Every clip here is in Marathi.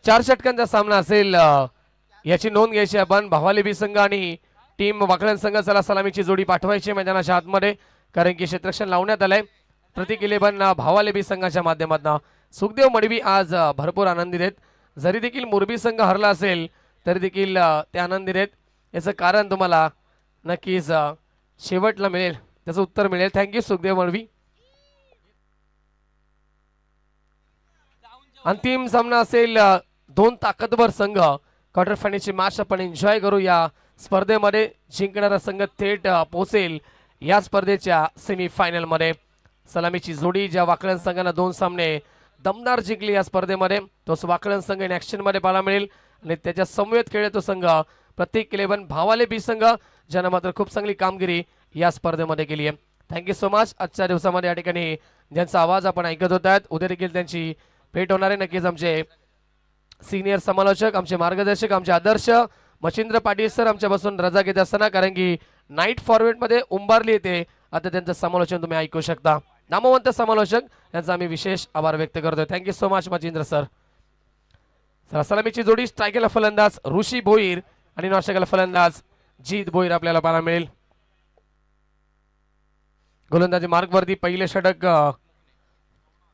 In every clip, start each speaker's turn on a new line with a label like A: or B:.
A: 4 षटकांचा सामना असेल याची नोंद घ्यायची आपण। भावाले बी संघ आणि टीम वाकलन संघ चला सलामीची जोडी पाठवायची मैदानाच्या आतमध्ये, कारण की क्षेत्ररक्षण लावण्यात आलंय। प्रतीक 11 भावाले बी संघाच्या माध्यमातून सुखदेव मडवी आज भरपूर आनंदित आहेत। जरी देखील मोरबी संघ हरला असेल तरी देखील ते आनंदित आहेत। याचं कारण तुम्हाला नक्कीच शेवटला मिळेल, त्याचं उत्तर मिळेल। थँक्यू सुखदेव मडवी। अंतिम सामना असेल दोन ताकदवर संघ, क्वार्टर फायनलची मॅच आपण एन्जॉय करू। या स्पर्धेमध्ये जिंकणारा संघ थेट पोहोचेल या स्पर्धेच्या सेमीफायनल मध्ये। सलामीची जोडी ज्या वाकलन संघानं 2 सामने दमदार जिंकली या स्पर्धेमध्ये, तोच वाकलन संघ इन ऍक्शन मध्ये पाहायला मिळेल आणि त्याच्या समवेत खेळतो तो संघ प्रतीक 11 भावाले बी संघ, ज्यानं मात्र खूप चांगली कामगिरी या स्पर्धेमध्ये केली आहे। Thank you you much. आजच्या दिवसामध्ये या ठिकाणी ज्यांचा आवाज आपण ऐकत होत आहेत, उद्या देखील त्यांची भेट होणार आहे। नक्कीच आमचे सिनियर समालोचक, आमचे मार्गदर्शक, आमचे आदर्श मच्छिंद्र पाटील सर आमच्यापासून रजा घेत असताना, कारण की नाईट फॉर्मेट मध्ये उंबारली येते, आता त्यांचं समालोचन तुम्ही ऐकू शकता। नामवंत समालोचक यांचा आम्ही विशेष आभार व्यक्त करतोय। Thank you you much Machhindra sir. सलामीची जोडी स्ट्रायकरला फलंदाज ऋषी भोईर आणि नॉनस्ट्रायकरला फलंदाज जीत भोईर आपल्याला पाहायला मिळेल। गोलंदाजी मार्गवरती पहिले षटक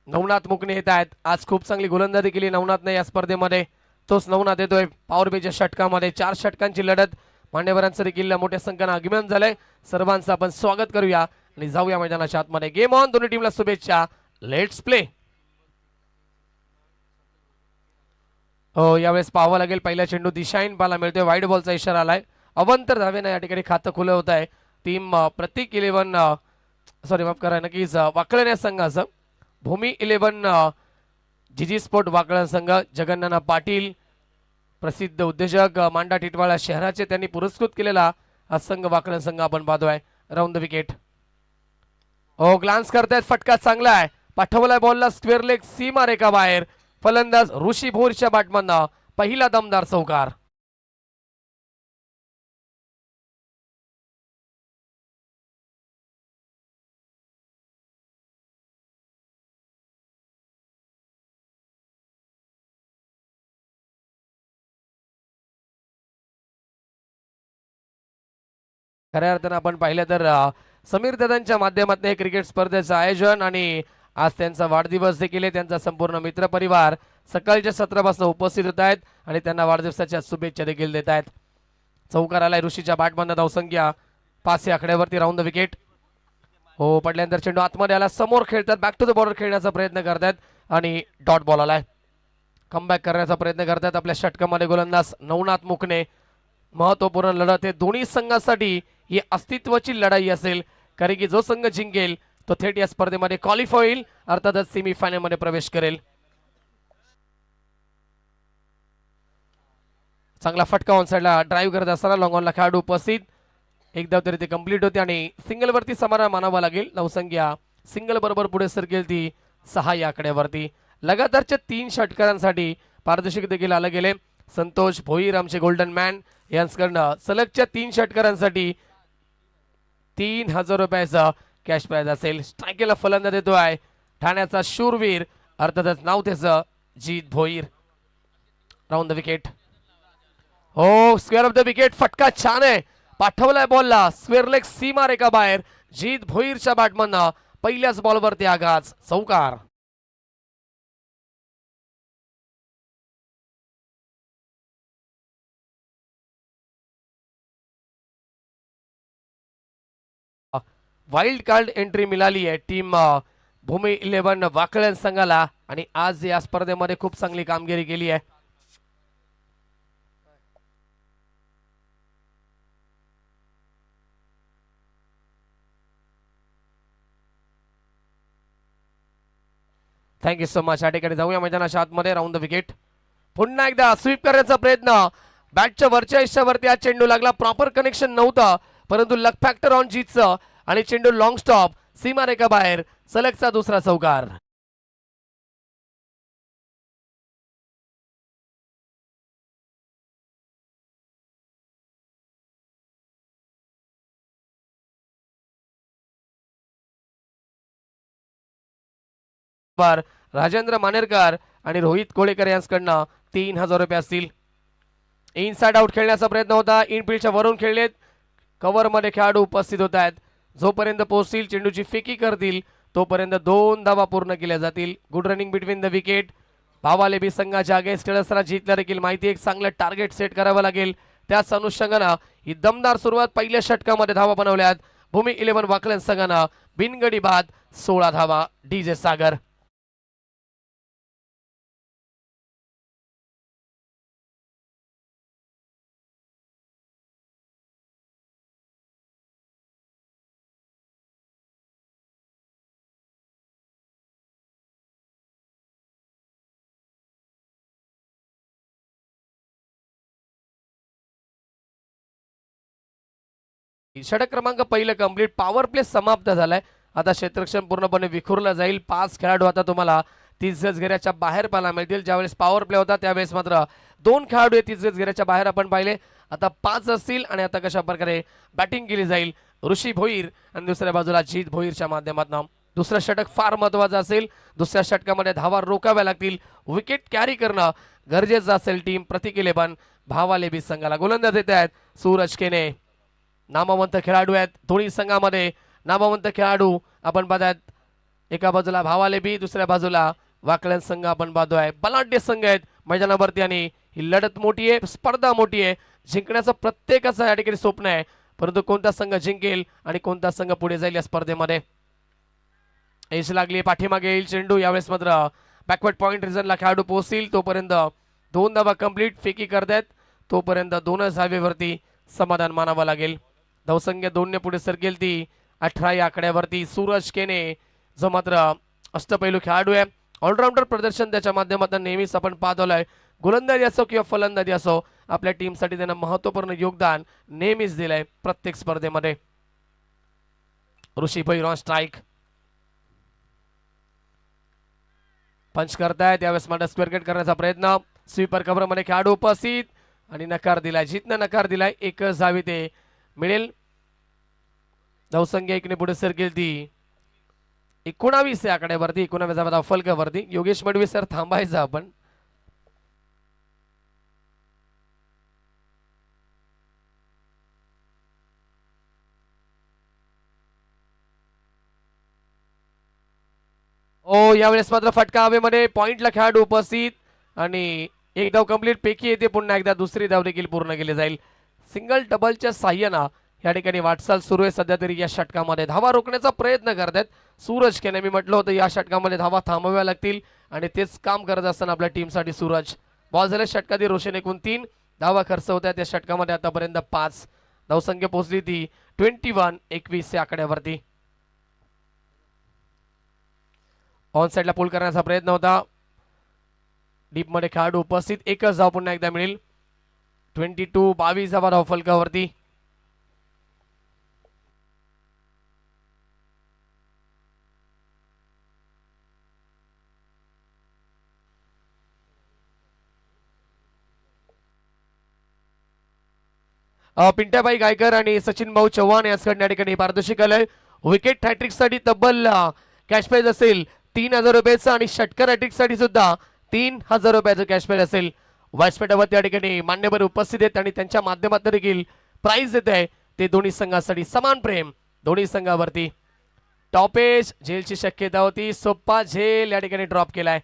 A: नवनाथ मुकणे येत आहेत। आज खूप चांगली गोलंदाजी केली नवनाथने या स्पर्धेमध्ये, तोच नवनाथ येतोय पॉवर बेच्या षटकामध्ये। 4 षटकांची लढत, मान्यवरांचं देखील मोठ्या संख्येनं आगमन झालंय। सर्वांचं आपण स्वागत करूया आणि जाऊया मैदानाच्या आतमध्ये। गेम ऑन, दोन्ही टीमला शुभेच्छा। Let's play. हो, यावेळेस पाहावं लागेल, पहिला चेंडू दिशाहीन पाहायला मिळतोय, वाईड बॉलचा इशारा आलाय। अवंतर धावेनं या ठिकाणी खातं खुलं होत आहे। टीम प्रतीक 11 सॉरी माफ करा, नक्कीच वाकलन या संघाचं भूमी 11 जीजी स्पोर्ट वाकलन संघ, जगन्नाना पाटील प्रसिद्ध उद्योजक मांडा टिटवाळा शहराचे त्यांनी पुरस्कृत केलेला हा संघ वाकलन संघ आपण पाहतोय। Round the wicket. हो, ग्लान्स करतायत, फटका चांगला आहे, पाठवलाय बॉलला स्क्वेअर लेग सीमा रेखा बाहेर। फलंदाज ऋषी भोईरच्या बॅटमधनं पहिला दमदार चौकार। खऱ्या अर्थानं आपण पाहिलं तर समीर दादांच्या माध्यमातून हे क्रिकेट स्पर्धेचं आयोजन आणि आज त्यांचा वाढदिवस देखील आहे। त्यांचा संपूर्ण मित्रपरिवार सकाळच्या सत्रापासून उपस्थित होत आहेत आणि त्यांना वाढदिवसाच्या शुभेच्छा देखील देत आहेत। चौकार आलाय ऋषीच्या बॅटमधनं, धावसंख्या 5 या आकड्यावरती। Round the wicket. हो, पडल्यानंतर चेंडू आतमध्ये आला, समोर खेळतात, बॅक टू द बॉर्डर खेळण्याचा प्रयत्न करतात आणि डॉट बॉल आलाय। कमबॅक करण्याचा प्रयत्न करतात आपल्या षटकामध्ये गोलंदाज नवनाथ मुकणे। महत्वपूर्ण लढत आहे दोन्ही संघांसाठी, ही अस्तित्वाची लढाई असेल, कारण की जो संघ जिंकेल तो थेट या स्पर्धेमध्ये क्वालिफाय होईल, अर्थातच सेमीफायनल मध्ये प्रवेश करेल। चांगला फटका ऑन साइडला ड्राईव्ह करत असताना लॉंग ऑनला खेळाडू उपस्थित, एक धाव तरी ते कंप्लीट होते आणि सिंगल वरती समाधान मानावं लागेल। धावसंख्या सिंगल बरोबर पुढे सरकेल ती 6 या आकड्यावरती। लगातारच्या 3 षटकारांसाठी पारितोषिक देखील आलं गेले। संतोष भोईर आमचे गोल्डन मॅन यांच्याकडनं सलगच्या 3 षटकारांसाठी 3000 रुपयाचा कॅश प्राइज असेल। स्ट्रायकेला फलंदाज देतोय ठाण्याचा शूरवीर, अर्थातच नाव त्याचं Jeet Bhoir. Round the wicket. हो, स्क्वेअर ऑफ द विकेट, फटका छान आहे, पाठवलाय बॉलला स्क्वेअर लेग सीमा रेखा बाहेर। जीत भोईरच्या बॅटमधनं पहिल्याच बॉलवरती आघात, चौकार। वाईल्ड कार्ड एंट्री मिळाली आहे टीम भूमी 11 वाकलन संघाला आणि आज या स्पर्धेमध्ये खूप चांगली कामगिरी केली आहे। Thank you you much. या ठिकाणी जाऊया मैदानाच्या आतमध्ये। Round the wicket. पुन्हा एकदा स्वीप करण्याचा प्रयत्न, बॅटच्या वरच्या हिश्श्यावरती आज चेंडू लागला, प्रॉपर कनेक्शन नव्हतं, परंतु लक फॅक्टर ऑन जीतचं आणि चेंडू लॉंग स्टॉप सीमारेखा बाहेर, सलगचा दुसरा चौकार। राजेंद्र मानेरकर आणि रोहित कोळेकर यांच्याकडनं ₹3000 असतील. इनसाइड आउट खेळण्याचा प्रयत्न होता, इनफिल्डच्या वरून खेळलेत, कव्हर मध्ये खेळाडू उपस्थित होत आहेत. जोपर्यंत पोहोचतील, चेंडूची फेकी करतील, तोपर्यंत 2 धावा पूर्ण केल्या जातील. Good running between the wicket. भावालेबी संघाच्या अगेन्स्ट खेळत असताना जितला देखील माहिती एक चांगलं टार्गेट सेट करावं लागेल. त्याच अनुषंगानं ही दमदार सुरुवात पहिल्या षटकामध्ये धावा बनवल्यात. भूमी 11 वाकलन संघानं बिनगडी बाद 16 धावा. डीजे सागर. षटक क्रमांक पहिलं कंप्लीट. पॉवर प्ले समाप्त झालाय. आता क्षेत्ररक्षण पूर्णपणे विखुरलं जाईल. 5 खेळाडू आता तुम्हाला 30 गज घेऱ्याच्या बाहेर पाहायला मिळतील. ज्यावेळेस पॉवर प्ले होता त्यावेळेस मात्र 2 खेळाडू 30 गज घेऱ्याच्या बाहेर आपण पाहिले. आता 5 असतील आणि आता कशा प्रकारे बॅटिंग केली जाईल. ऋषी भोईर आणि दुसऱ्या बाजूला जीत भोईरच्या माध्यमातून दुसरं षटक फार महत्वाचं असेल. दुसऱ्या षटकामध्ये धावा रोखाव्या लागतील. विकेट कॅरी करणं गरजेचं असेल. टीम प्रतिकेले पण भावालेबी संघाला गोलंदाज येत आहेत सूरज केने. नामवंत खेळाडू आहेत दोन्ही संघामध्ये. नामवंत खेळाडू आपण पाहतात. एका बाजूला भावालेबी, दुसऱ्या बाजूला वाकलन संघ आपण पाहतोय. बलाढ्य संघ आहेत मैदानावरती आणि ही लढत मोठी आहे, स्पर्धा मोठी आहे. जिंकण्याचं प्रत्येकाचं या ठिकाणी स्वप्न आहे, परंतु कोणता संघ जिंकेल आणि कोणता संघ पुढे जाईल या स्पर्धेमध्ये. एज लागली, पाठीमागे येईल चेंडू. यावेळेस मात्र बॅकवर्ड पॉइंट रिजनला खेळाडू पोहोचतील. तोपर्यंत 2 धावा कंप्लीट. फेकी करतायत तोपर्यंत 2 धावेवरती समाधान मानावं लागेल. धावसंख्या 2 पुढे सरकेल ती 18 या आकड्यावरती. सूरज केने जो मात्र अष्टपैलू खेळाडू आहे. ऑलराऊंडर प्रदर्शन त्याच्या माध्यमातून नेहमीच आपण पाहत आलोय. गोलंदाजी असो किंवा फलंदाजी असो, आपल्या टीमसाठी त्यानं महत्त्वपूर्ण योगदान नेहमीच दिलंय प्रत्येक स्पर्धेमध्ये. ऋषी भोईर ऑन स्ट्राईक. पंच करतायत. त्यावेळेस मात्र स्क्वेअर कट करण्याचा प्रयत्न. स्वीपर कव्हर मध्ये खेळाडू उपस्थित आणि नकार दिलाय. जितनं नकार दिलाय. एकच धावे ते मिळेल. धावसंख्या 1 पुढे सरकेल ती 19 या आकड्यावरती. 19 धावा फलकावरती. योगेश मडवी सर थांबायचं आपण. यावेळेस मात्र फटका हवेमध्ये. पॉइंटला खेळाडू उपस्थित आणि एक धाव कंप्लीट. पैकी येते पुन्हा एकदा. दुसरी धाव देखील पूर्ण केली जाईल. सिंगल डबलच्या साह्यानं या ठिकाणी वाटचाल सुरू आहे सध्या तरी. या षटकामध्ये धावा रोखण्याचा प्रयत्न करतात सूरज केने. मी म्हटलं होतं या षटकामध्ये धावा थांबवाव्या लागतील आणि तेच काम करत असताना आपल्या टीमसाठी सूरज. बॉल झाले षटकातील रोशन. एकूण 3 धावा खर्च होत्या त्या षटकामध्ये. आतापर्यंत 5 धावसंख्या पोहोचली ती 21 या आकड्यावरती. ऑन साइडला पुल करण्याचा प्रयत्न होता. डीप मध्ये खेळाडू उपस्थित. एकच धाव पुन्हा एकदा मिळेल. 22 धावा धाव फलकावरती. पिंट्याबाई गायकर आणि सचिन भाऊ चव्हाण याचकडे या ठिकाणी पारदर्शक आलंय. विकेट हॅट्रिक साठी तब्बल कॅश प्राइज असेल ₹3000 आणि षटकार हॅट्रिक साठी सुद्धा ₹3000 कॅश प्राइज असेल. व्यासपीठावरती या ठिकाणी मान्यवर उपस्थित आहेत आणि त्यांच्या माध्यमातून देखील प्राइज देत आहे. ते दोन्ही संघासाठी समान प्रेम. दोन्ही संघावरती टॉपेज झेलची शक्यता होती. सोप्पा झेल या ठिकाणी ड्रॉप केलाय.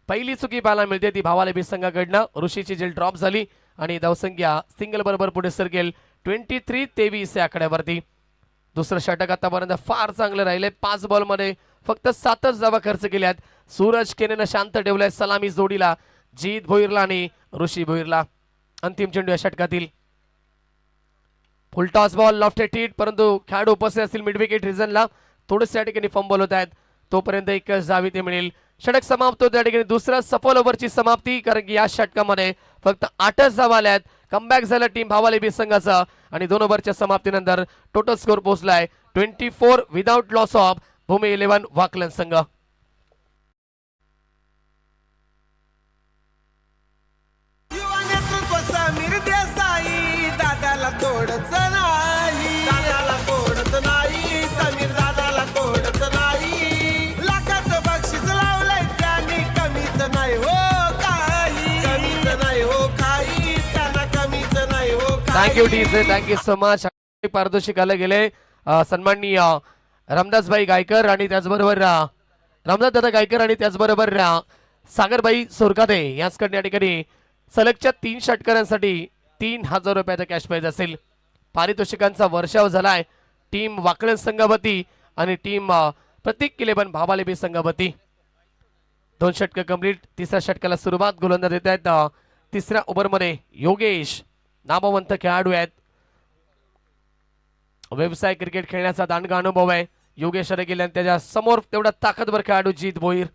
A: पहिली चुकी पाहायला मिळते ती भावालेबी संघाकडनं. ऋषीची झेल ड्रॉप झाली आणि धावसंख्या सिंगल बरोबर पुढे सरकेल 23 या आकड्यावरती. दुसरं षटक आतापर्यंत फार चांगलं राहिले. 5 बॉलमध्ये फक्त 7च धावा खर्च केल्यात. सूरज केनेनं शांत ठेवलाय सलामी जोडीला जीत भोईरला आणि ऋषी भोईरला. अंतिम चेंडू या षटकातील. Full toss ball lofted hit, परंतु खेळाडू उपस्थित असतील मिड विकेट रिजनला. थोडेसे या ठिकाणी फंबल होत आहेत. तोपर्यंत एकच धाव ते मिळेल. षटक समाप्त होते या ठिकाणी. दुसरा सफल ओव्हरची समाप्ती, कारण की या षटकामध्ये फक्त 8च धावा आल्यात. कमबॅक झालं टीम भावालेबी संघाचा आणि 2 ओव्हरच्या समाप्तीनंतर टोटल स्कोर पोहोचलाय 24 विदाउट लॉस ऑफ भूमी 11 वाकलन संघ. थँक्यू टीचे, थँक्यू सो मच. पारितोषिक आले गेले सन्माननीय रामदासभाई गायकर आणि त्याचबरोबर रामदास दादा गायकर आणि त्याचबरोबर सागरबाई सोरकाते याचकडे या ठिकाणी सलगच्या 3 षटकारांसाठी 3000 रुपयाचा कॅश प्राइज असेल. पारितोषिकांचा वर्षाव झालाय टीम वाकळण संघावती आणि टीम प्रतीक किलेबन भावालेबी संघावती. 2 षटक कंप्लीट. तिसऱ्या षटकाला सुरुवात. गोलंदाज देत आहेत तिसऱ्या ओव्हरमध्ये योगेश. नामवंत खेळाडू आहेत. व्यवसाय क्रिकेट खेळण्याचा दांडगा अनुभव आहे योगेश गेले आणि त्याच्या समोर तेवढा ताकदवर खेळाडू जीत भोईर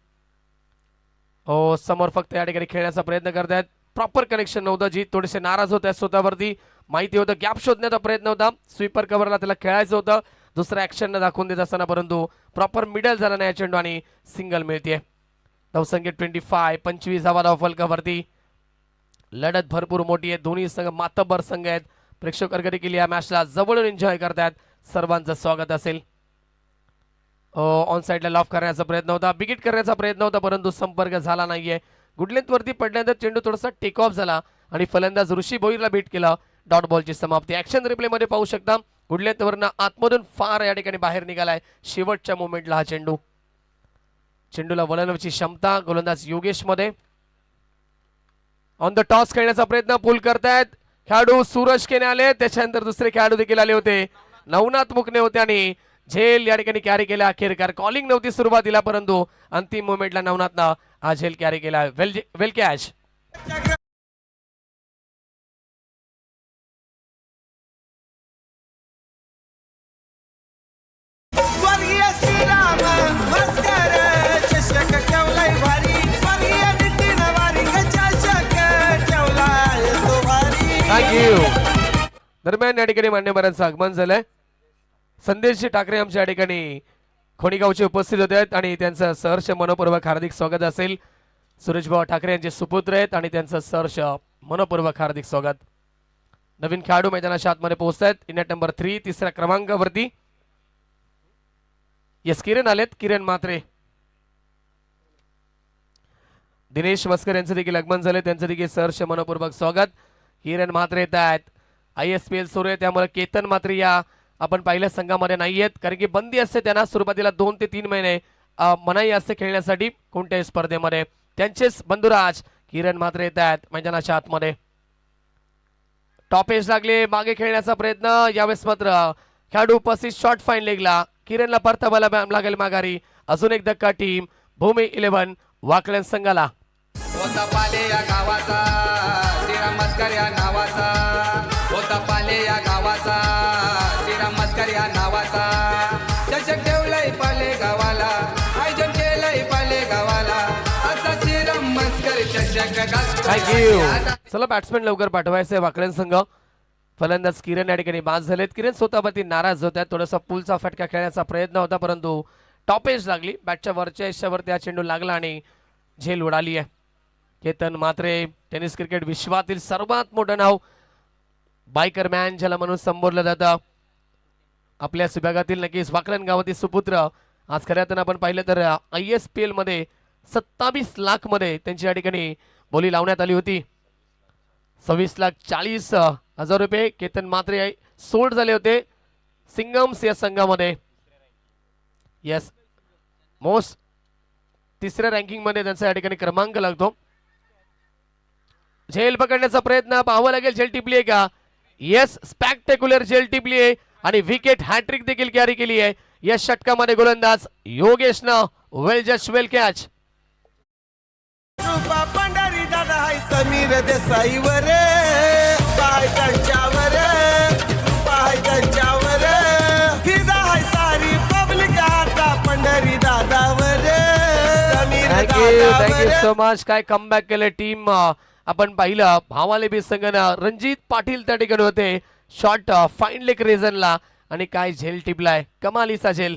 A: समोर फक्त या ठिकाणी खेळण्याचा प्रयत्न करतायत. प्रॉपर कनेक्शन नव्हतं. जीत थोडेसे नाराज होत आहेत स्वतःवरती. माहिती होतं गॅप शोधण्याचा प्रयत्न होता. स्वीपर कव्हरला त्याला खेळायचं होतं दुसऱ्या ऍक्शन दाखवून देत असताना, परंतु प्रॉपर मिडल झाला नाही चेंडू आणि सिंगल मिळते. धावसंख्या 25 धावा फलकावरती. लढत भरपूर मोठी आहे. दोन्ही संघ मातब्बर संघ आहेत. प्रेक्षक देखील या मॅचला जवळून एन्जॉय करतात. सर्वांचं स्वागत असेल. ऑन साइडला लॉफ करण्याचा प्रयत्न होता. बिगिट करण्याचा प्रयत्न होता परंतु संपर्क झाला नाहीये. गुडलेंथ वरती पडल्यानंतर चेंडू थोडासा टेक ऑफ झाला आणि फलंदाज ऋषी भोईरला बीट केला. डॉट बॉलची समाप्ती. ऍक्शन रिप्ले मध्ये पाहू शकता. गुडलेंथ वरनं आतमधून फार या ठिकाणी बाहेर निघालाय शेवटच्या मोमेंटला हा चेंडू. चेंडूला वळवण्याची क्षमता गोलंदाज योगेश मध्ये. ऑन द टॉस खेळण्याचा प्रयत्न पूल करतायत खेळाडू. सूरज केने आले, त्याच्यानंतर दुसरे खेळाडू देखील आले होते. नवनाथ मुकणे होते आणि झेल या ठिकाणी कॅरी केला. अखेरकार कॉलिंग नव्हती सुरुवातीला परंतु अंतिम मोमेंटला नवनाथनं हा झेल कॅरी केला. वेल कॅच. दरम्यान या ठिकाणी मान्यवरांचं आगमन झालंय. संदेशजी ठाकरे आमच्या या ठिकाणी खोणीगावचे उपस्थित होते आहेत आणि त्यांचं सहर्ष मनपूर्वक हार्दिक स्वागत असेल. सुरेशभाऊ ठाकरे यांचे सुपुत्र आहेत आणि त्यांचं सहर्ष मनपूर्वक हार्दिक स्वागत. नवीन खेळाडू मैदानाच्या आतमध्ये पोहोचत आहेत. इंडिया नंबर 3 तिसऱ्या क्रमांकावरती यस किरण आलेत. किरण म्हात्रे, दिनेश मस्कर यांचं देखील आगमन झाले. त्यांचं देखील सहर्ष मनपूर्वक स्वागत. किरण म्हात्रे येत आहेत. ISPL सुरू आहे त्यामुळे केतन म्हात्रे या आपण पहिल्या संघामध्ये नाहीयेत कारण की बंदी असते त्यांना सुरुवातीला 2 ते 3 महिने मनाई असते खेळण्यासाठी कोणत्याही स्पर्धेमध्ये. त्यांचेच बंधुराज किरण म्हात्रे येत आहेत मैदानाच्या आतमध्ये. टॉप एज लागले मागे खेळण्याचा प्रयत्न. यावेळेस मात्र खेळाडू उपस्थित शॉर्ट फाईन लेगला. किरणला परतावायला लागेल माघारी. अजून एक धक्का टीम भूमी 11 वाकलन संघाला.
B: होता पाले या गावाचा श्रीराम मस्कर या नावाचा. होता पाले या गावाचा श्रीराम मस्कर या नावाचा. चषक ठेवलंय पाले गावाला. आयोजन केलंय पाले गावाला. असा श्रीराम मस्कर चषक.
A: थँक्यू. चला बॅट्समॅन लवकर पाठवायचंय वाकलन संघ. फलंदाज किरण या ठिकाणी बाद झालेत. किरण स्वतःवरती नाराज होत्या. थोडासा पुलचा फटका खेळण्याचा प्रयत्न होता परंतु टॉप एज लागली. बॅटच्या वरच्या हिश्श्यावरती हा चेंडू लागला आणि झेल उडाली आहे. केतन म्हात्रे टेनिस क्रिकेट विश्वातील सर्वात मोठं नाव बायकर मॅन ज्याला म्हणून संबोधलं जातं. आपल्या विभागातील नक्कीच वाकलन गावातील सुपुत्र. आज खऱ्या अर्थानं आपण पाहिलं तर ISPL मध्ये 27 लाख मध्ये त्यांची या ठिकाणी बोली लावण्यात आली होती. 26,40,000 रुपये केतन म्हात्रे सोल्ड झाले होते सिंगम्स या संघामध्ये. येस मोस्ट तिसऱ्या रँकिंग मध्ये त्यांचा या ठिकाणी क्रमांक लागतो. झेल पकडण्याचा प्रयत्न पाहावं लागेल. झेल टिपली आहे का? येस स्पॅक्टेक्युलर झेल टिपली आहे आणि विकेट हॅट्रिक देखील कॅरी केली आहे. या षटकामध्ये गोलंदाज योगेशनं वेल जस्ट वेल कॅच.
C: पंढरी दादा हाय समीर देसाईवर पाय त्यांच्यावर पाय त्यांच्यावर फिदा हाय सारी पब्लिक आता पंढरी दादावर समीर
A: थँक्यू सो मच. काय कमबॅक केलं टीम आपण पाहिलं. भावालेबी संघानं रणजित पाटील त्या ठिकाणी होते शॉर्ट फाईन लेग रिझनला आणि काय झेल टिपलाय कमालीचा झेल.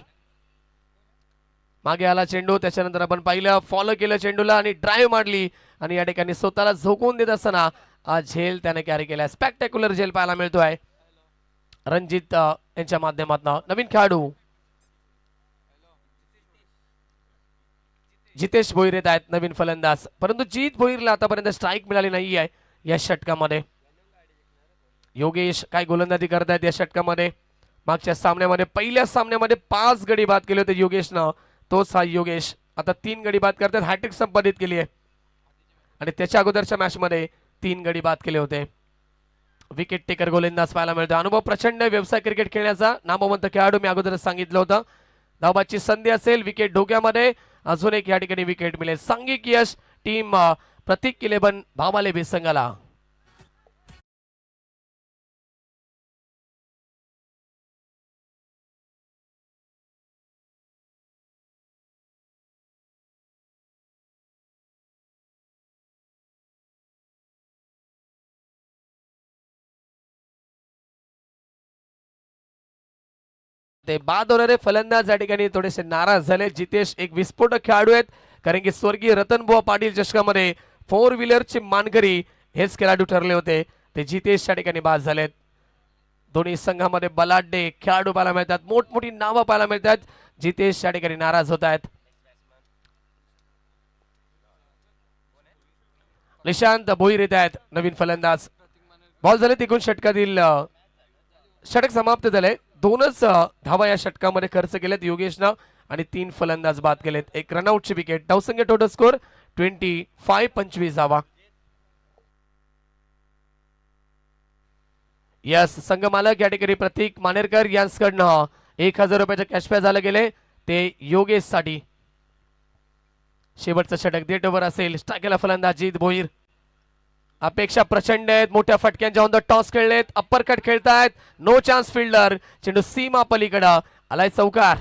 A: मागे आला चेंडू. त्याच्यानंतर आपण पाहिलं फॉलो केलं चेंडूला आणि ड्राईव्ह मारली आणि या ठिकाणी स्वतःला झोकून देत असताना झेल त्याने कॅरी केलाय. स्पॅक्टेक्युलर झेल पाहायला मिळतोय रणजित यांच्या माध्यमातून. नवीन खेळाडू जितेश भोईर येत आहेत नवीन फलंदाज. परंतु जीत भोईरला आतापर्यंत स्ट्राईक मिळाली नाही आहे या षटकामध्ये. योगेश काय गोलंदाजी करतायत या षटकामध्ये. मागच्या सामन्यामध्ये पहिल्या सामन्यामध्ये 5 गडी बाद केले होते योगेशनं. तोच हा योगेश आता 3 गडी बाद करतात, हॅट्रिक संपादित केली आहे आणि त्याच्या अगोदरच्या मॅच मध्ये 3 गडी बाद केले होते. विकेट टेकर गोलंदाज पाहायला मिळतो. अनुभव प्रचंड, व्यवसाय क्रिकेट खेळण्याचा नामवंत खेळाडू, मी अगोदरच सांगितलं होतं. धावबाची संधी असेल, विकेट डोक्यामध्ये, अजून एक या ठिकाणी विकेट मिळेल. सांघिक यश टीम प्रतीक 11 भावाले बेसंगाला. ते बाद होणारे फलंदाज या ठिकाणी थोडेसे नाराज झाले. जितेश एक विस्फोटक खेळाडू आहेत, कारण की स्वर्गीय रतनबुवा पाटील चषकामध्ये 4 व्हीलरचे मानकरी हेच खेळाडू ठरले होते. ते जितेश या ठिकाणी बाद झालेत. दोन्ही संघामध्ये बलाढ्य खेळाडू पाहायला मिळतात, मोठमोठी नावं पाहायला मिळतात. जितेश या ठिकाणी नाराज होत आहेत. निशांत भोईर येत आहेत नवीन फलंदाज. बॉल झाले तिकून षटकातील षटक समाप्त झाले. 2च धावा या षटकामध्ये खर्च केलेत योगेशनं आणि 3 फलंदाज बाद केलेत. एक रनआउटची विकेट. धावसंख्या टोटल स्कोर 25 धावा. यस संघ मालक या ठिकाणी प्रतीक मानेरकर यांच्याकडनं 1000 रुपयाचे कॅश प्राइज झाले गेले ते योगेश साठी. शेवटचं षटक डेट ओव्हर असेल. स्ट्रायकला फलंदाज जित भोईर. अपेक्षा प्रचंड आहेत, मोठ्या फटक्यांच्या ऑन द टॉस खेळलेत, अप्पर कट खेळतायत, नो चान्स फिल्डर, चेंडू सीमा पलीकडं आलाय चौकार.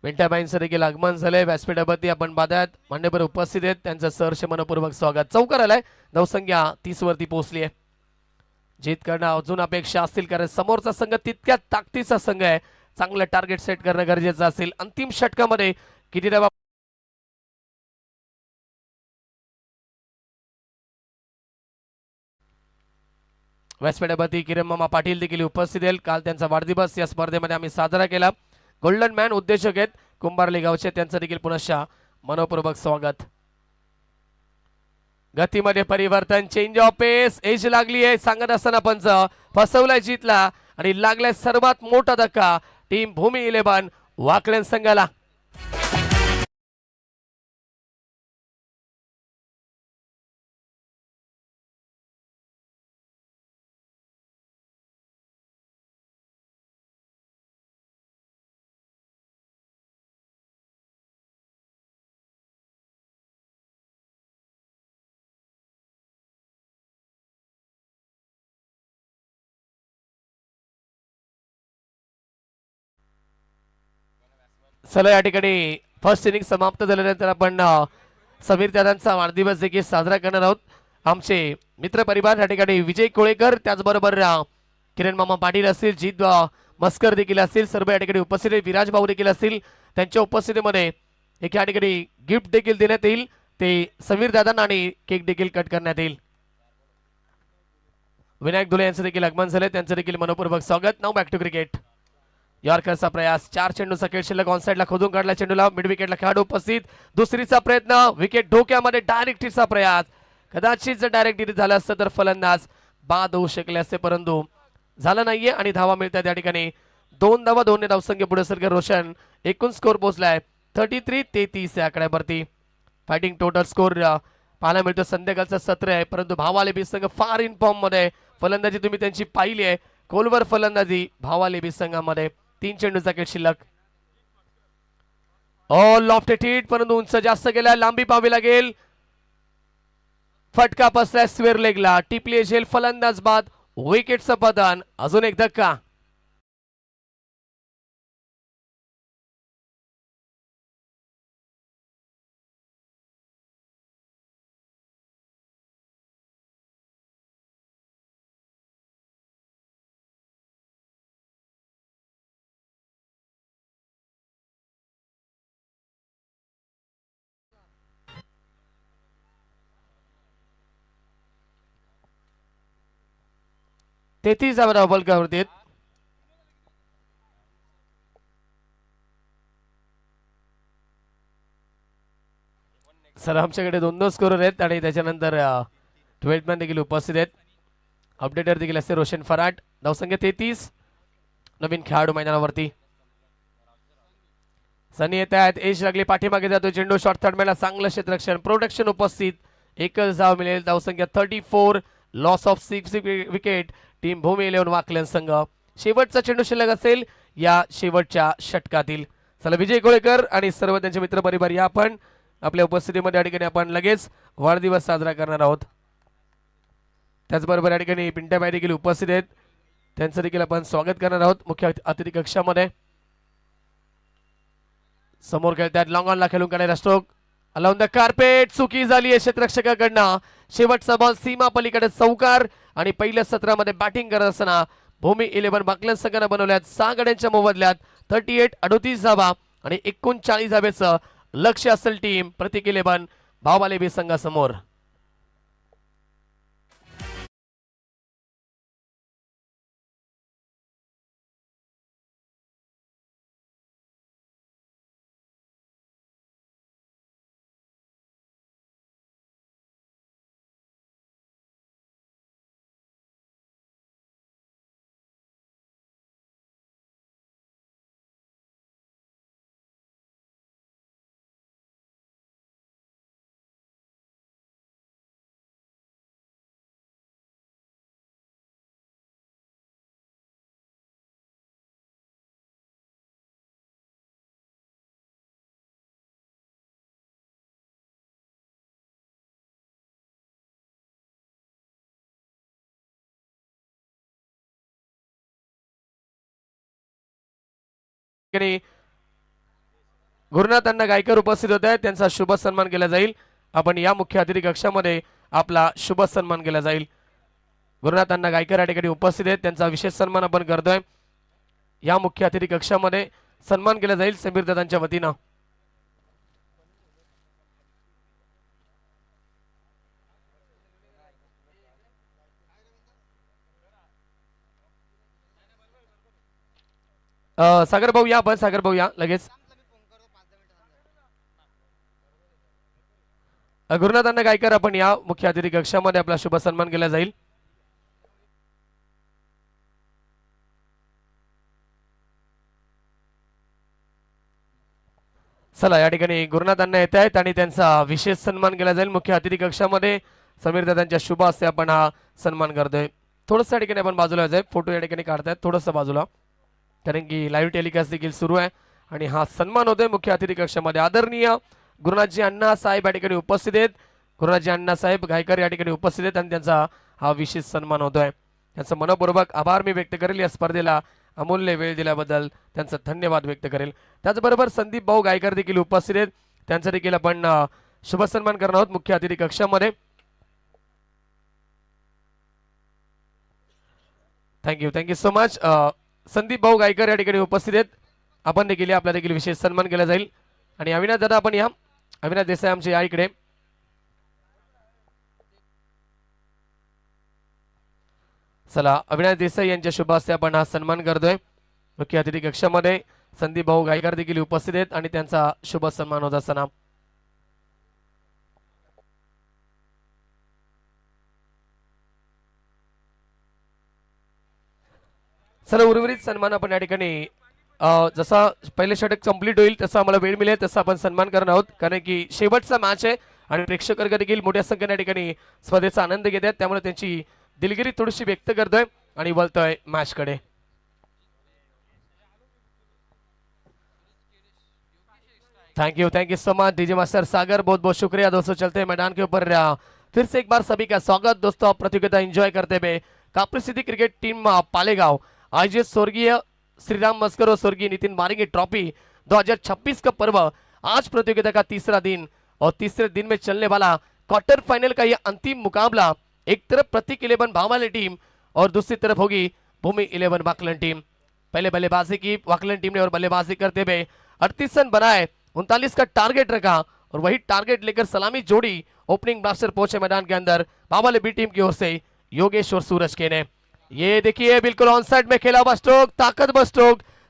A: मिंटाबाईंचं देखील आगमन झालंय. व्यासपीठावरती आपण पाहतात मान्यवर उपस्थित आहेत, त्यांचं सहर्ष मनपूर्वक स्वागत. चौकार आलाय. धावसंख्या 30 वरती पोहोचली आहे. जीत करणं अजून अपेक्षा असतील, कारण समोरचा संघ तितक्या ताकदीचा संघ आहे. चांगलं टार्गेट सेट करणं गरजेचं असेल. अंतिम षटकामध्ये किती धावा व्यासपीठावरती किरण मामा पाटील देखील उपस्थित आहेत. काल त्यांचा वाढदिवस या स्पर्धेमध्ये आम्ही साजरा केला. गोल्डन मॅन उद्देशक आहेत कुंभारली गावचे, त्यांचं देखील पुनश्च मनपूर्वक स्वागत. गतीमध्ये परिवर्तन, चेंज ऑफ पेस, एज लागली आहे सांगत असताना पंच फसवलाय जीतला आणि लागलाय सर्वात मोठा धक्का टीम भूमी 11 वाकलन संघाला. चला या ठिकाणी फर्स्ट इनिंग समाप्त झाल्यानंतर आपण समीर दादांचा वाढदिवस देखील साजरा करणार आहोत. आमचे मित्र परिवार या ठिकाणी विजय कोळेकर, त्याचबरोबर किरण मामा पाटील असतील, जीत मस्कर देखील असतील, सर्व या ठिकाणी उपस्थित, विराज भाऊ देखील असतील. त्यांच्या उपस्थितीमध्ये एक या ठिकाणी गिफ्ट देखील देण्यात येईल, ते समीर दादांना, आणि केक देखील कट करण्यात येईल. विनायक धुले यांचं देखील आगमन झाले, त्यांचं देखील मनपूर्वक स्वागत. नाव बॅक टू क्रिकेट. यॉर्करचा प्रयास, 4 चेंडूचा खेळ शिल्लक, ऑन साइडला खोदून काढला चेंडूला, मिड विकेटला खेळाडू उपस्थित. दुसरीचा प्रयत्न, विकेट डोक्यामध्ये, डायरेक्ट हिटचा प्रयास. कदाचित जर डायरेक्ट हिट झाला असतं तर फलंदाज बाद होऊ शकले असते, परंतु झालं नाहीये आणि धावा मिळतात या ठिकाणी. 2 धावा, 2 धावसंख्या पुढे सरकार रोशन. एकूण स्कोर पोहोचलाय 33-33 या आकड्यावरती. फायटिंग टोटल स्कोर पाहायला मिळतो. संध्याकाळचं सत्र आहे, परंतु भावाले बी संघ फार इन फॉर्म मध्ये. फलंदाजी तुम्ही त्यांची पाहिली आहे, खोलवर फलंदाजी भावाले बी संघामध्ये. 3 चेंडूचा खेळ शिल्लक. ऑल लॉफ्टेड हिट, परंतु उंच जास्त गेला, लांबी पाहावी लागेल. फटका बसलाय स्क्वेअर लेगला, टिपली झेल, फलंदाज बाद, विकेटचं पतन. अजून एक धक्का. 33 धावा बलकावरती आहेत. सर आमच्याकडे 2-2 स्कोरर आहेत आणि त्याच्यानंतर 12 मॅन देखील उपस्थित आहेत. अपडेटर देखील असते रोशन फराट. धावसंख्या 33. नवीन खेळाडू मैदानावरती. सनी येत आहेत. एज लागली पाठीमागे जातो चेंडू शॉट थर्ड मॅनला चांगलं क्षेत्ररक्षण प्रोटेक्शन उपस्थित. एकच धाव मिळेल. धावसंख्या 34. Loss of 6 wicket. टीम भूमी 11 वाकलन संघ. शेवटचा चेंडू शिल्लक असेल या शेवटच्या षटकातील. चला विजय गोळेकर आणि सर्व त्यांचे मित्र परिवार या आपण आपल्या उपस्थितीमध्ये या ठिकाणी आपण लगेच वाढदिवस साजरा करणार आहोत. त्याचबरोबर या ठिकाणी पिंट्याबाई देखील उपस्थित आहेत. त्यांचं देखील आपण स्वागत करणार आहोत मुख्य अतिथी कक्षामध्ये. समोर खेळतात लॉंग ऑनला खेळून काढायला स्ट्रोक अलाउन द कार्पेट. चुकी झाली आहे क्षेत्ररक्षकाकडनं. शेवटचा बॉल सीमा पलीकडे चौकार आणि पहिल्या सत्रामध्ये बॅटिंग करत असताना भूमी 11 बाकलन संघानं बनवल्यात 6 गड्यांच्या मोबदल्यात 38 धावा आणि 39 धावेचं लक्ष असेल टीम प्रतीक 11 भाववाले बी संघासमोर. गुरुनाथ अण्णा गायकर उपस्थित होते आहेत. त्यांचा शुभ सन्मान केला जाईल. आपण या मुख्य अतिथी कक्षामध्ये आपला शुभ सन्मान केला जाईल. गुरुनाथ अण्णा गायकर या ठिकाणी उपस्थित आहेत. त्यांचा विशेष सन्मान आपण करतोय. या मुख्य अतिथी कक्षामध्ये सन्मान केला जाईल समीर दादांच्या वतीनं. सागर भाऊ या आपण. सागर भाऊ या लगेच. गुरुनाथ अण्णा गायकर आपण या मुख्य अतिथी कक्षामध्ये आपला शुभ सन्मान केला जाईल. चला या ठिकाणी गुरुनाथ अण्णा येत आहेत आणि त्यांचा विशेष सन्मान केला जाईल मुख्य अतिथी कक्षामध्ये. समीर दादांच्या शुभ हस्ते आपण हा सन्मान करतोय. थोडंसं या ठिकाणी आपण बाजूला जाईल. फोटो या ठिकाणी काढतायत थोडंसं बाजूला कारण की लाईव्ह टेलिकास्ट देखील सुरू आहे आणि हा सन्मान होतोय मुख्य अतिथी कक्षामध्ये. आदरणीय गुरुनाथजी अण्णा साहेब या ठिकाणी उपस्थित आहेत. गुरुनाथजी अण्णा साहेब गायकर या ठिकाणी उपस्थित आहेत आणि त्यांचा हा विशेष सन्मान होतोय. त्यांचं मनपूर्वक आभार मी व्यक्त करेल. या स्पर्धेला अमूल्य वेळ दिल्याबद्दल त्यांचं धन्यवाद व्यक्त करेल. त्याचबरोबर संदीप भाऊ गायकर देखील उपस्थित आहेत. त्यांचा देखील आपण शुभ सन्मान करणार आहोत मुख्य अतिथी कक्षामध्ये. Thank you you much. संदीप भाऊ गायकर या ठिकाणी उपस्थित आहेत. आपण देखील आपला देखील विशेष सन्मान केला जाईल. आणि अविनाश दादा आपण या. अविनाश देसाई आमचे या इकडे. चला अविनाश देसाई यांच्या शुभ हस्ते आपण हा सन्मान करतोय मुख्य अतिथी कक्षामध्ये. संदीप भाऊ गायकर देखील उपस्थित आहेत आणि त्यांचा शुभ सन्मान होत असताना चला उर्वरित सन्मान आपण या ठिकाणी जसा पहिले षटक कंप्लीट होईल तसा आम्हाला वेळ मिळेल तसा आपण सन्मान करणार आहोत कारण की शेवटचा मॅच आहे आणि प्रेक्षक वर्ग देखील मोठ्या संख्येने या ठिकाणी स्पर्धेचा आनंद घेत आहेत. त्यामुळे त्यांची दिलगिरी थोडीशी व्यक्त करतोय आणि वळतोय मॅच कडे. Thank you so much DJ master Sagar. बहुत बहुत शुक्रिया दोस्तों. चलते हैं मैदान के ऊपर फिर से एक बार सभी का स्वागत दोस्तों. आप प्रतियोगिता एंजॉय करते हुए कापरी सिटी क्रिकेट टीम पालेगांव आयोजित स्वर्गीय श्रीराम मस्कर और स्वर्गीय नितिन मारेंगे ट्रॉफी 2026 का पर्व. आज प्रतियोगिता का तीसरा दिन और तीसरे दिन में चलने वाला क्वार्टर फाइनल का यह अंतिम मुकाबला. एक तरफ प्रतीक 11 भाववाले टीम और दूसरी तरफ होगी भूमि 11 वाकलन टीम. पहले बल्लेबाजी की वाकलन टीम ने और बल्लेबाजी करते हुए 38 रन बनाए. 39 का टारगेट रखा और वही टारगेट लेकर सलामी जोड़ी ओपनिंग ब्लास्टर पहुंचे मैदान के अंदर भाववाले बी टीम की ओर से योगेश और सूरज के ने. ये देखिए बिल्कुल ऑन साइड में खेला हुआ स्ट्रोक,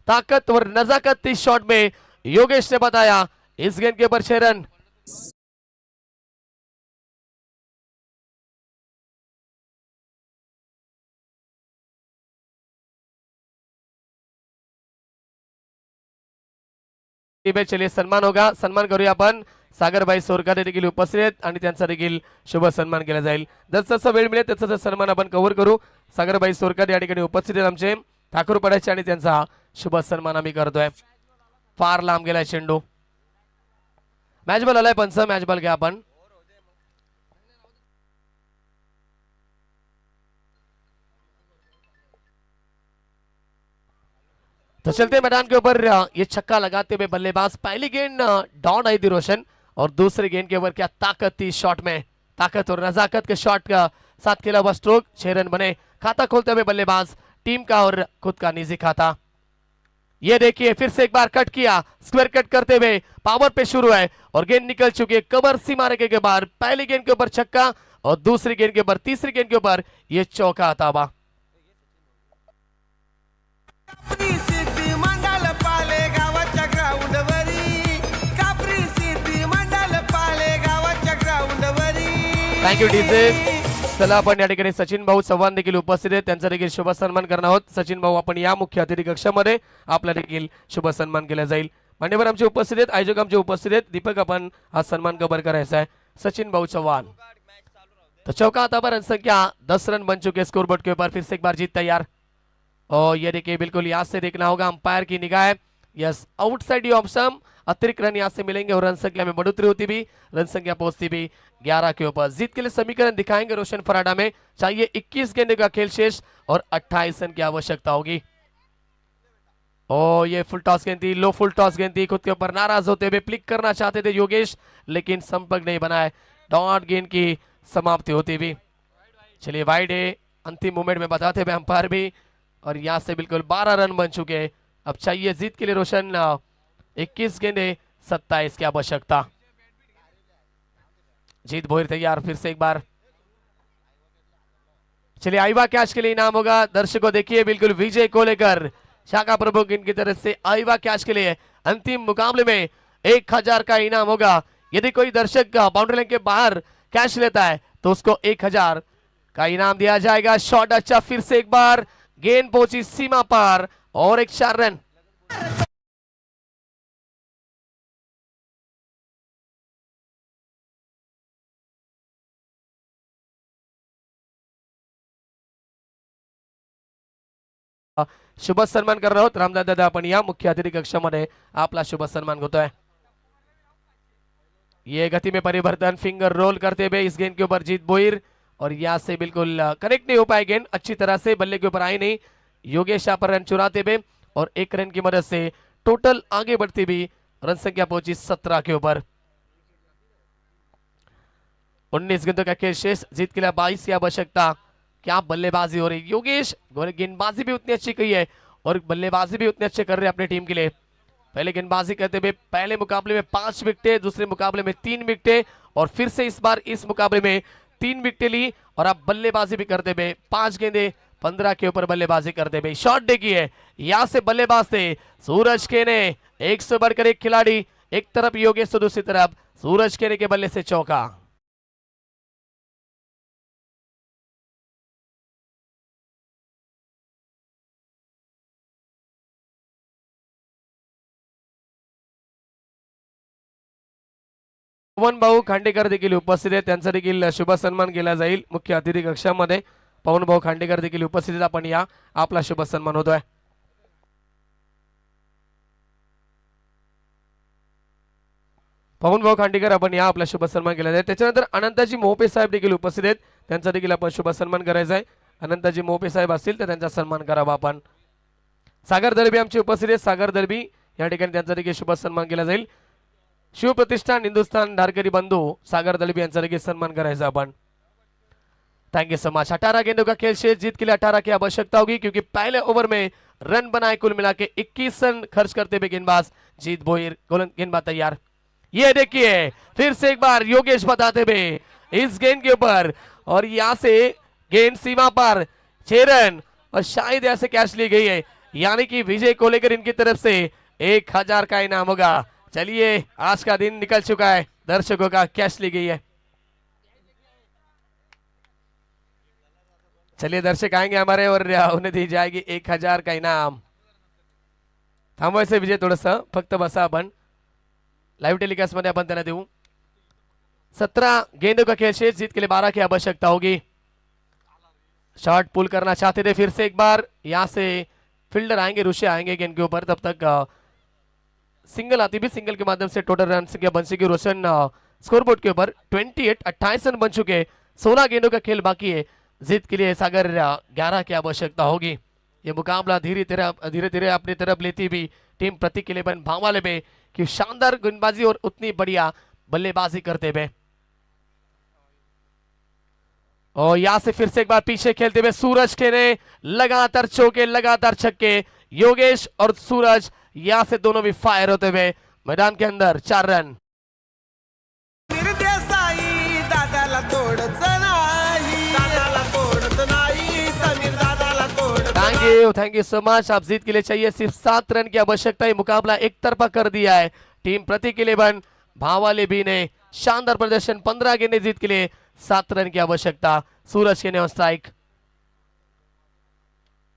A: ताकत और नजाकत इस शॉट में योगेश ने बताया। इस गेंद के ऊपर 6 रन। चलिए सन्मान होगा, सन्मान करूया आपण सागरभाई सोरकर देखील उपस्थित आहेत आणि त्यांचा देखील शुभ सन्मान केला जाईल। जसं वेळ मिळेल त्याचा सन्मान आपण कव्हर करू। सागरभाई सोरकर या ठिकाणी उपस्थित आहेत आमचे ठाकूरपड्याचे आणि त्यांचा शुभ सन्मान आम्ही करतोय। फार लांब गेलाय चेंडू, मॅच बॉल आलाय पंच, मॅच बॉल घ्या आपण। तो चलते मैदान के ऊपर ये छक्का लगाते हुए बल्लेबाज, पहली गेंद डॉन आई थी रोशन और दूसरी गेंद के ऊपर क्या ताकत थी शॉट में, ताकत और नजाकत के शॉट का साथ खेला हुआ स्ट्रोक, 6 रन बने। खाता खोलते हुए बल्लेबाज, टीम का और खुद का निजी खाता। ये देखिए फिर से एक बार कट किया, स्क्वायर कट करते हुए पावर पे शुरू है और गेंद निकल चुकी है कवर सीमा रेखे के बाहर। पहली गेंद के ऊपर छक्का और दूसरी गेंद के ऊपर, तीसरी गेंद के ऊपर ये चौका आता हुआ।
C: कापरी सिद्धी मंडल पाले गावाच्या ग्राउंडवरी, कापरी सिद्धी मंडल पाले गावाच्या ग्राउंडवरी।
A: Thank you DJ. चला आपण या ठिकाणी सचिन भाऊ चव्हाण देखील उपस्थित आहेत, त्यांचा देखील शुभ सन्मान करणार आहोत। सचिन भाऊ आपण या मुख्य अतिथी कक्षामध्ये आपला देखील शुभ सन्मान केला जाईल। मान्यवर आमचे उपस्थित आहेत, आयोजक आमचे उपस्थित आहेत। दीपक आपण हा सन्मान कव्हर करायचा है। सचिन भाऊ चौहान, तो चौका आता पर रन संख्या 10 रन बन चुके स्कोर बोर्ड के ऊपर। फिर से एक बार जीत तैयार और ये देखिए बिल्कुल यहाँ से देखना होगा अंपायर की निगाह। यस, आउटसाइड ऑफ सम, अतिरिक्त रन यहाँ से मिलेंगे और रन संख्या में बढ़ोतरी होती भी, रन संख्या पहुंचती भी 11 के ऊपर। जीत के लिए समीकरण दिखाएंगे रोशन फराडा में। चाहिए 21 गेंदों का खेल शेष और 28 रन की आवश्यकता होगी। ओ ये फुल टॉस गेंद थी, लो फुल टॉस गेंद थी, खुद के ऊपर नाराज होते हुए फ्लिक करना चाहते थे योगेश, लेकिन संपर्क नहीं बनाए। डॉट गेंद की समाप्ति होती भी। चलिए वाइड है, अंतिम मोमेंट में बताते हुए अंपायर भी, और यहां से बिल्कुल 12 रन बन चुके। अब चाहिए जीत के लिए रोशन 21 गेंदे 27 की आवश्यकता। जीत भोईर तैयार, फिर से एक बार। चलिए आईवा कैच के लिए इनाम होगा। दर्शकों देखिए बिल्कुल विजय को लेकर शाखा प्रमुख इनकी तरफ से आईवा कैच के लिए अंतिम मुकाबले में 1000 का इनाम होगा। यदि कोई दर्शक बाउंड्री लाइन के बाहर कैच लेता है तो उसको 1000 का इनाम दिया जाएगा। शॉट अच्छा, फिर से एक बार, गेंद पहुंची सीमा पार और एक 4 रन। शुभ सन्मान करणार आहोत। रामदास दादा आपण या मुख्य अतिथि कक्षामध्ये आपला शुभ सन्मान होतोय। ये गति में परिवर्तन, फिंगर रोल करते हुए इस गेंद के ऊपर जीत बोईर, और यहां से बिल्कुल कनेक्ट नहीं हो पाए गेंद अच्छी तरह से, बल्ले के ऊपर आई नहीं। योगेश यहाँ पर रन चुराते हुए और 1 रन की मदद से टोटल आगे बढ़ती भी रन संख्या पहुंची 17 के ऊपर। 19 गेंदों का खेल शेष, जीत के लिए 22 की आवश्यकता। क्या बल्लेबाजी हो रही, योगेश गेंदबाजी भी उतनी अच्छी की है और बल्लेबाजी भी उतने अच्छे कर रहे हैं अपनी टीम के लिए। पहले गेंदबाजी करते हुए पहले मुकाबले में 5 विकेटें, दूसरे मुकाबले में 3 विकेटें, और फिर से इस बार इस मुकाबले में 3 विकेटें ली, और अब बल्लेबाजी भी करते हुए 5 गेंदे 15 के ऊपर बल्लेबाजी करते हुए। शॉट देखिए, यहां से बल्लेबाज थे सूरज केने, 1 से बढ़कर 1 खिलाड़ी, एक तरफ योगेश तो दूसरी तरफ सूरज केने के बल्ले से चौका। पवन भाऊ खांडेकर देखील उपस्थित आहेत, त्यांचा देखील शुभ सन्मान केला जाईल मुख्य अतिथी कक्षामध्ये। पवन भाऊ खांडेकर देखील उपस्थित आहेत, आपण या आपला शुभ सन्मान होतोय। पवन भाऊ खांडेकर आपण या आपला शुभ सन्मान केला जाईल। त्याच्यानंतर अनंताजी मोहपे साहेब देखील उपस्थित आहेत, त्यांचा देखील आपण शुभ सन्मान करायचा आहे। अनंताजी मोहपे साहेब असतील तर त्यांचा सन्मान करावा आपण। सागर दळबी आमचे उपस्थित आहेत, सागर दळबी या ठिकाणी त्यांचा देखील शुभ सन्मान केला जाईल। शिवप्रतिष्ठान हिंदुस्तान धारकरी बंधु सागर दलबी यांचा देखील सन्मान करायचा अपन। Thank you so much. 18 गेंदों का खेल शेष, जीत के लिए 18 की आवश्यकता होगी क्योंकि पहले ओवर में रन बनाए कुल मिला के 21 रन खर्च करते हुए गेंदबाज जीत बोईर, गेंदबाज तैयार। ये देखिए फिर से एक बार योगेश बताते हुए इस गेंद के ऊपर, और यहां से गेंद सीमा पर 6 रन और शायद यहाँ से कैश ली गई है, यानी कि विजय कोलेकर इनकी तरफ से 1000 का इनाम होगा। चलिए आज का दिन निकल चुका है, दर्शकों का कैश ली गई है। चलिए दर्शक आएंगे हमारे और उन्हें दी जाएगी 1000 का इनाम। थांबवायचं विजय थोडस, फक्त बसा आपण लाइव टेलिकास्ट मध्ये आपण त्यांना देऊ। 17 गेंदों का खेल शेष, जीत के लिए 12 की आवश्यकता होगी। शॉट पुल करना चाहते थे, फिर से एक बार यहां से फील्डर आएंगे, ऋषि आएंगे गेंद के ऊपर। तब तक सिंगल आती भी, सिंगल के माध्यम से टोटल रन संख्या बन सकी रोशन स्कोरबोर्ड के ऊपर 28 रन बन चुके। 16 गेंदों का खेल बाकी है, जीत के लिए सागर 11 की आवश्यकता होगी। ये मुकाबला धीरे धीरे अपनी तरफ लेती भी टीम प्रतीक के लिए बन भाववाले में कि शानदार गेंदबाजी और उतनी बढ़िया बल्लेबाजी करते हुए। और यहां से फिर से एक बार पीछे खेलते हुए सूरज के ने लगातार चौके, लगातार छक्के। योगेश और सूरज यहां से दोनों भी फायर होते हुए मैदान के अंदर 4 रन।
C: निर्देसाई दादाला तोडच नाही, दादाला तोडच नाही, समीर दादाला तोडच
A: थैंक यू सो मच। आप जीत के लिए चाहिए सिर्फ 7 रन की आवश्यकता है। मुकाबला एक तरफा कर दिया है टीम प्रतीक के लिए बन भावाले भी ने शानदार प्रदर्शन। 15 गेंदे, जीत के लिए 7 रन की आवश्यकता। सूरज के ने स्ट्राइक।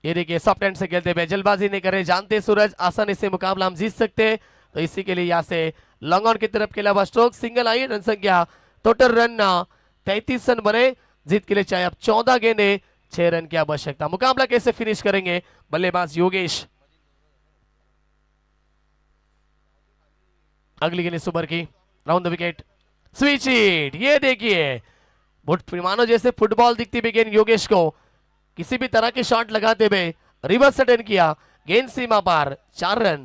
A: ये देखिए सॉफ्ट हैंड से खेलते हुए, जल्दबाजी नहीं करे, जानते सूरज आसानी से मुकाबला हम जीत सकते हैं, तो इसी के लिए यहां से लॉन्ग ऑन की तरफ खेला हुआ स्ट्रोक, सिंगल आई। रन संख्या टोटल रन 33 रन बने, जीत के लिए चाहिए अब 14 गेंदे, 6 रन की आवश्यकता। मुकाबला कैसे फिनिश करेंगे बल्लेबाज योगेश। अगली गेंद सुपर की, round the wicket, switch hit. ये देखिए मानो जैसे फुटबॉल दिखती भी गेंद योगेश को, किसी भी तरह के शॉट लगाते हुए रिवर्स अटेंड किया, गेंद सीमा पार, 4 रन।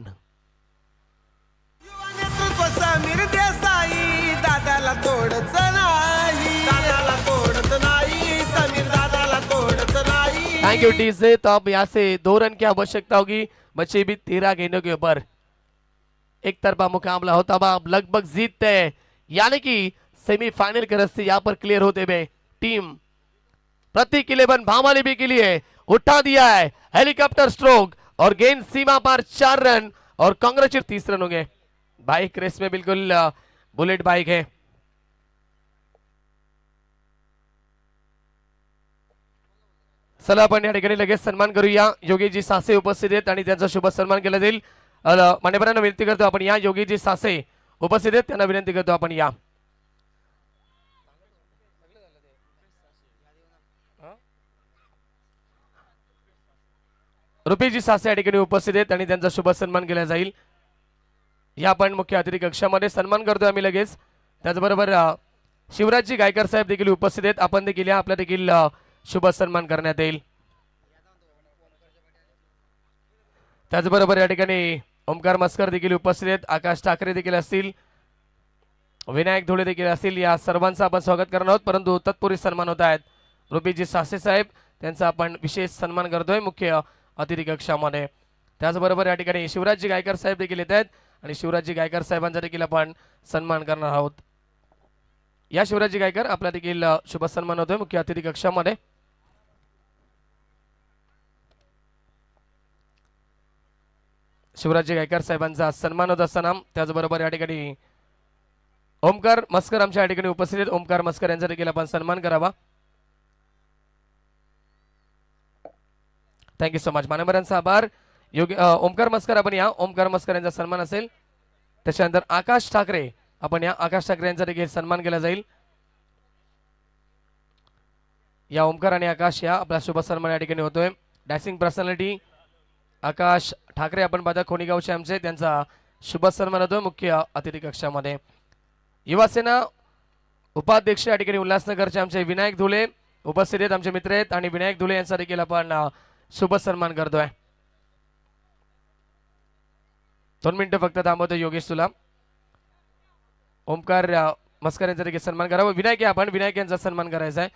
C: युवा नेतृत्व समीर देसाई दादाला तोडच नाही, दादाला तोडच नाही, समीर दादाला तोडच नाही।
A: Thank you DJ. तो अब यहाँ से 2 रन की आवश्यकता होगी, बचे भी 13 गेंदों के ऊपर। एक तरफा मुकाबला होता हुआ अब लगभग जीतते हैं, यानी कि सेमीफाइनल के रस्ते यहां पर क्लियर होते हुए टीम प्रतीक 11 भामाली भी के लिए उठा दिया है हेलीकॉप्टर स्ट्रोक और गेंद सीमा पार, 4 रन। और कांग्रेचुलेट 30 रन होंगे। बाइक रेस में बिल्कुल बुलेट बाइक है। चला आपण या ठिकाणी लगेच सन्मान करूया। योगीजी सासे उपस्थित आहेत आणि त्यांचा शुभ सन्मान केला जाईल। मान्यवरांना विनंती करतो आपण या, योगीजी सासे उपस्थित आहेत, त्यांना विनंती करतो आपण या। रुपेशजी सासे या ठिकाणी उपस्थित आहेत आणि त्यांचा शुभ सन्मान केला जाईल। या आपण मुख्य अतिथी कक्षामध्ये सन्मान करतोय आम्ही लगेच। त्याचबरोबर शिवराजजी गायकर साहेब देखील उपस्थित आहेत, आपण देखील या, आपला देखील शुभ सन्मान करण्यात येईल। त्याचबरोबर या ठिकाणी ओमकार मस्कर देखील उपस्थित आहेत, आकाश ठाकरे देखील असतील, विनायक धुळे देखील असतील। या सर्वांचं आपण स्वागत करणार आहोत, परंतु तत्पूर्वी सन्मान होत आहेत रुपेशजी सासे साहेब, त्यांचा आपण विशेष सन्मान करतोय मुख्य अतिथी कक्षामध्ये। त्याचबरोबर या ठिकाणी शिवराजजी गायकर साहेब देखील येत आहेत आणि शिवराजजी गायकर साहेबांचा देखील आपण सन्मान करणार आहोत। या शिवराजजी गायकर, आपला देखील शुभ सन्मान होतोय मुख्य अतिथी कक्षामध्ये। शिवराजजी गायकर साहेबांचा सन्मान होत असताना त्याचबरोबर या ठिकाणी ओमकार मस्कर आमच्या या ठिकाणी उपस्थित आहेत। ओमकार मस्कर यांचा देखील आपण सन्मान करावा। थँक्यू सो मच, मान्यवरांचा आभार। ओमकार मस्कर आपण या, ओमकार मस्कर यांचा सन्मान असेल। त्याच्यानंतर आकाश ठाकरे आपण या, आकाश ठाकरे यांचा देखील सन्मान केला जाईल। या ओमकार आणि आकाश या, आपला शुभ सन्मान या ठिकाणी होतोय। डॅशिंग पर्सनॅलिटी आकाश ठाकरे आपण पाहता खोनीगावचे आमचे, त्यांचा शुभ सन्मान होतोय मुख्य अतिथी कक्षामध्ये। युवासेना उपाध्यक्ष या ठिकाणी उल्हासनगरचे आमचे विनायक धुळे उपस्थित आहेत, आमचे मित्र आहेत आणि विनायक धुळे यांचा देखील आपण शुभ सन्मान करतोय। 2 मिनिटं फक्त थांबवतो योगेश तुला। ओमकार मस्कर यांचा देखील सन्मान करावा। विनायक आपण विनायक यांचा सन्मान करायचा आहे।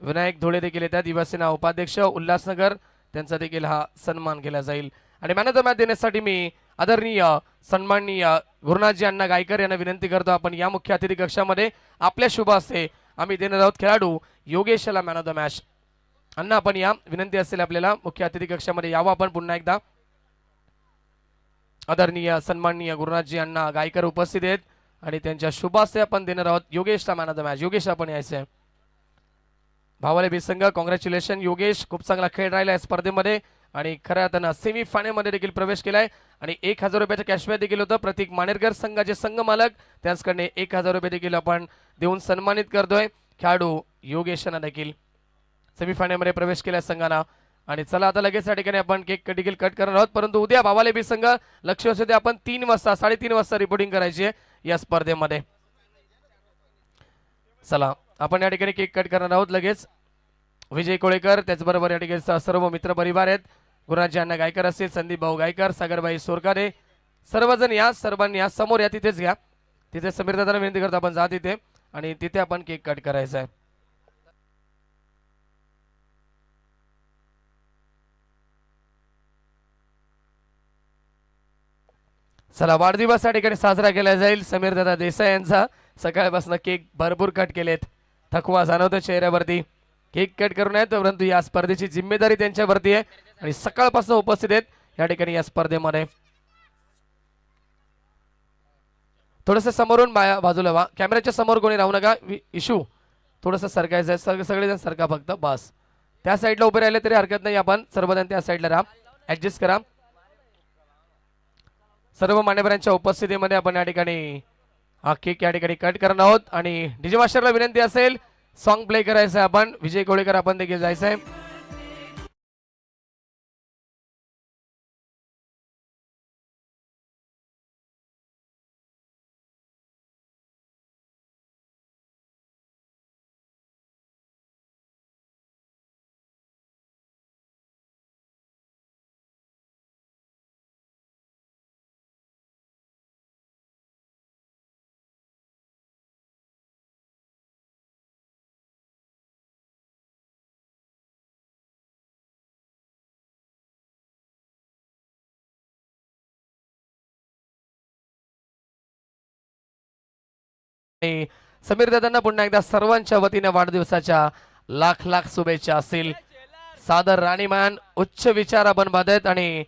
A: विनायक धुळे देखील येतात, युवासेना उपाध्यक्ष उल्हासनगर, त्यांचा देखील हा सन्मान केला जाईल। आणि मॅन ऑफ द मॅच देण्यासाठी मी आदरणीय सन्माननीय गुरुनाथजी अण्णा गायकर यांना विनंती करतो, आपण या मुख्य अतिथी कक्षामध्ये आपल्या शुभ हस्ते आम्ही देणार आहोत खेळाडू योगेशला मॅन ऑफ द मॅच। अण्णा आपण या, विनंती असेल आपल्याला मुख्य अतिथी कक्षामध्ये यावं आपण पुन्हा एकदा. आदरणीय सन्माननीय गुरुनाथजी अण्णा गायकर उपस्थित आहेत आणि त्यांच्या शुभास्ते आपण देणार आहोत योगेशला man of the match. Yogesh आपण यायचं आहे. भावाले बी संघ कॉंग्रॅच्युलेशन योगेश, खूप चांगला खेळ राहिला या स्पर्धेमध्ये आणि खऱ्या अर्थानं सेमी फायनल मध्ये देखील प्रवेश केलाय आणि 1000 रुपयाचं कॅशबॅक देखील होतं. प्रतीक मानेरकर संघाचे संघ मालक त्यांच्याकडे 1000 रुपये देखील आपण देऊन सन्मानित करतोय. खेळाडू योगेशना देखील सेमी फायनल मध्ये प्रवेश केला संघाला. आणि चला आता लगेच या ठिकाणी आपण केक देखील कट करणार आहोत, परंतु उद्या भावाले बी संघ लक्ष असू दे आपण 3 वाजता 3:30 वाजता रिपोर्टिंग करायची आहे या स्पर्धेमध्ये. चला आपण या ठिकाणी केक कट करणार आहोत लगेच. विजय कोळेकर त्याचबरोबर या ठिकाणी सर्व मित्र परिवार आहेत. गुरुनाथजी अण्णा गायकर असतील, संदीप भाऊ गायकर, सागरबाई सोरकारे, सर्वजण या, सर्वांनी या समोर या, तिथेच घ्या. तिथे समीर दादांना विनंती करतो आपण जा तिथे आणि तिथे आपण केक कट करायचा आहे. चला वाढदिवस या ठिकाणी साजरा केला जाईल. समीर दादा देसाई यांचा सकाळपासून केक भरपूर कट केलेत. थकवा जाणवतो चेहऱ्यावरती. केक कट करून आहेत, परंतु या स्पर्धेची जिम्मेदारी त्यांच्यावरती आहे आणि सकाळपासून उपस्थित आहेत या ठिकाणी या स्पर्धेमध्ये. थोडस समोरून बाजूला व्हा, कॅमेऱ्याच्या समोर कोणी राहू नका. इशू थोडस सरकायचं आहे, सगळेजण सरका फक्त बस. त्या साईडला उभे राहिले तरी हरकत नाही, आपण सर्वजण त्या साईडला राहा, ऍडजस्ट करा. सर्व मान्यवरांच्या उपस्थितीमध्ये आपण या ठिकाणी हा केक या ठिकाणी कट करणार आहोत आणि डीजे मास्टरला विनंती असेल सॉन्ग प्ले करायचं आहे. आपण विजय कोळेकर आपण देखील जायचं आहे. समीर दादांना पुन्हा एकदा सर्वांच्या वतीने वाढदिवसाच्या लाख लाख शुभेच्छा असतील. सादर राणीमान उच्च विचार आपण बाधत आणि